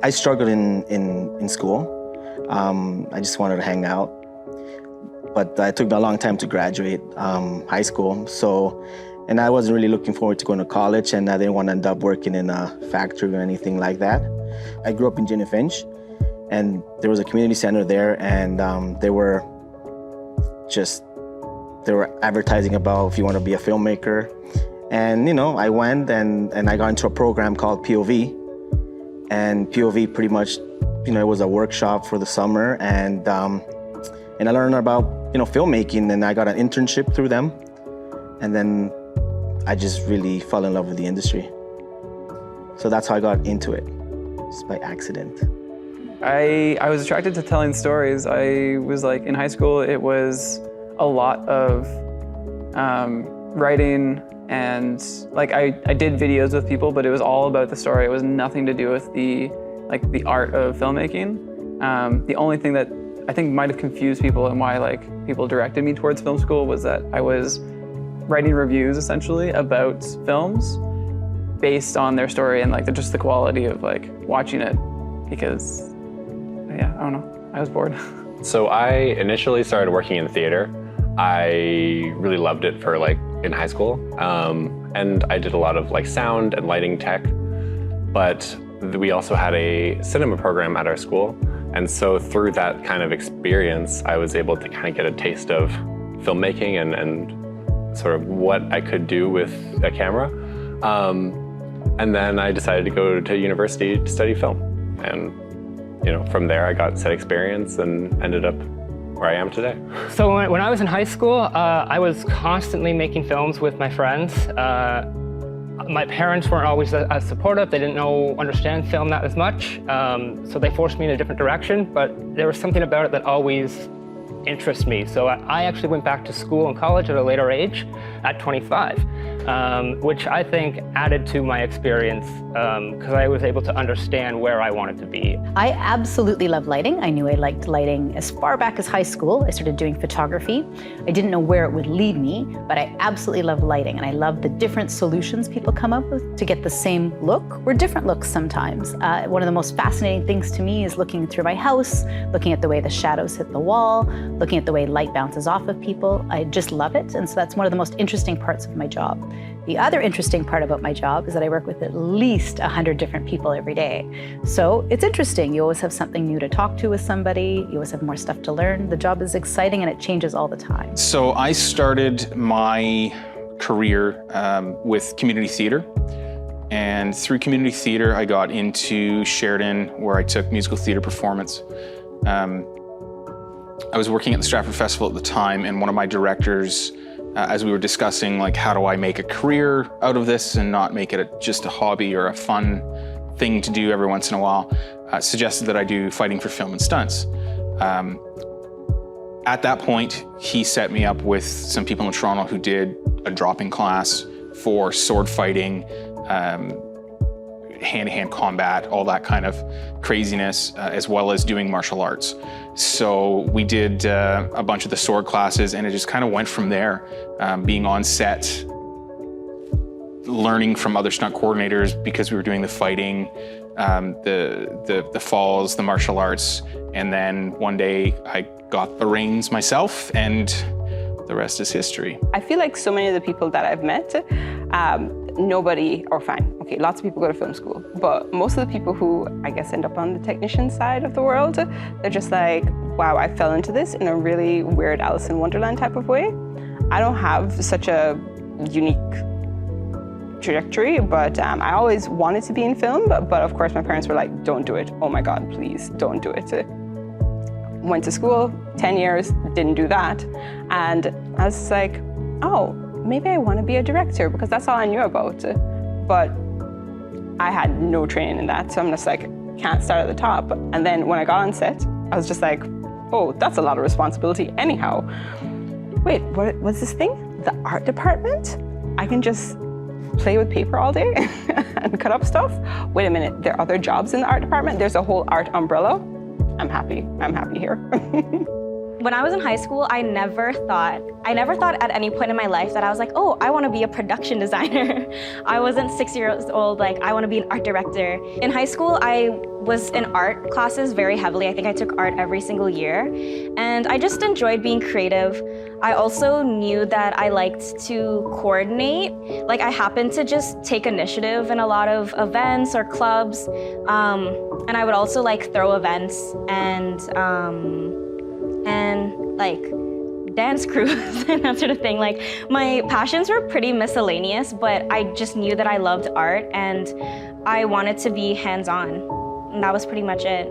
I struggled in school. I just wanted to hang out. But it took me a long time to graduate high school. And I wasn't really looking forward to going to college, and I didn't want to end up working in a factory or anything like that. I grew up in Jenny Finch, and there was a community center there, and they were advertising about if you want to be a filmmaker. And I went and I got into a program called POV. And POV pretty much, it was a workshop for the summer, and I learned about filmmaking, and I got an internship through them. And then I just really fell in love with the industry. So that's how I got into it, just by accident. I was attracted to telling stories. I was like, in high school, it was a lot of writing, and like I did videos with people, but it was all about the story. It was nothing to do with the art of filmmaking. The only thing that I think might have confused people and why people directed me towards film school was that I was writing reviews essentially about films based on their story and just the quality of watching it, because yeah, I don't know, I was bored. So I initially started working in theater. I really loved it for in high school, and I did a lot of sound and lighting tech, but we also had a cinema program at our school, and so through that kind of experience I was able to kind of get a taste of filmmaking and sort of what I could do with a camera, and then I decided to go to university to study film, and from there I got set experience and ended up where I am today. So when I was in high school, I was constantly making films with my friends. My parents weren't always as supportive. They didn't understand film that as much. So they forced me in a different direction, but there was something about it that always interested me. So I actually went back to school and college at a later age, at 25, which I think added to my experience because I was able to understand where I wanted to be. I absolutely love lighting. I knew I liked lighting as far back as high school. I started doing photography. I didn't know where it would lead me, but I absolutely love lighting, and I love the different solutions people come up with to get the same look or different looks sometimes. One of the most fascinating things to me is looking through my house, looking at the way the shadows hit the wall, looking at the way light bounces off of people. I just love it, and so that's one of the most interesting parts of my job. The other interesting part about my job is that I work with at least 100 different people every day. So it's interesting. You always have something new to talk to with somebody. You always have more stuff to learn. The job is exciting, and it changes all the time. So I started my career with community theater. And through community theater, I got into Sheridan, where I took musical theater performance. I was working at the Stratford Festival at the time, and one of my directors, as we were discussing how do I make a career out of this and not make it just a hobby or a fun thing to do every once in a while, suggested that I do fighting for film and stunts. At that point, he set me up with some people in Toronto who did a drop-in class for sword fighting, hand-to-hand combat, all that kind of craziness, as well as doing martial arts. So we did a bunch of the sword classes, and it just kind of went from there, being on set, learning from other stunt coordinators because we were doing the fighting, the falls, the martial arts, and then one day I got the reins myself, and the rest is history. I feel like so many of the people that I've met, lots of people go to film school, but most of the people who I guess end up on the technician side of the world, they're just like, wow, I fell into this in a really weird Alice in Wonderland type of way. I don't have such a unique trajectory, but I always wanted to be in film, but of course my parents were like, don't do it. Oh my God, please don't do it. Went to school, 10 years, didn't do that. And I was like, oh, maybe I want to be a director because that's all I knew about. But I had no training in that, so I'm just like, can't start at the top. And then when I got on set, I was just like, oh, that's a lot of responsibility anyhow. Wait, what's this thing? The art department? I can just play with paper all day and cut up stuff? Wait a minute, there are other jobs in the art department? There's a whole art umbrella? I'm happy here. When I was in high school, I never thought at any point in my life that I was like, oh, I want to be a production designer. I wasn't 6 years old, like, I want to be an art director. In high school, I was in art classes very heavily. I think I took art every single year. And I just enjoyed being creative. I also knew that I liked to coordinate. Like, I happened to just take initiative in a lot of events or clubs. And I would also like throw events and like dance crews and that sort of thing. Like, my passions were pretty miscellaneous, but I just knew that I loved art and I wanted to be hands-on. And that was pretty much it.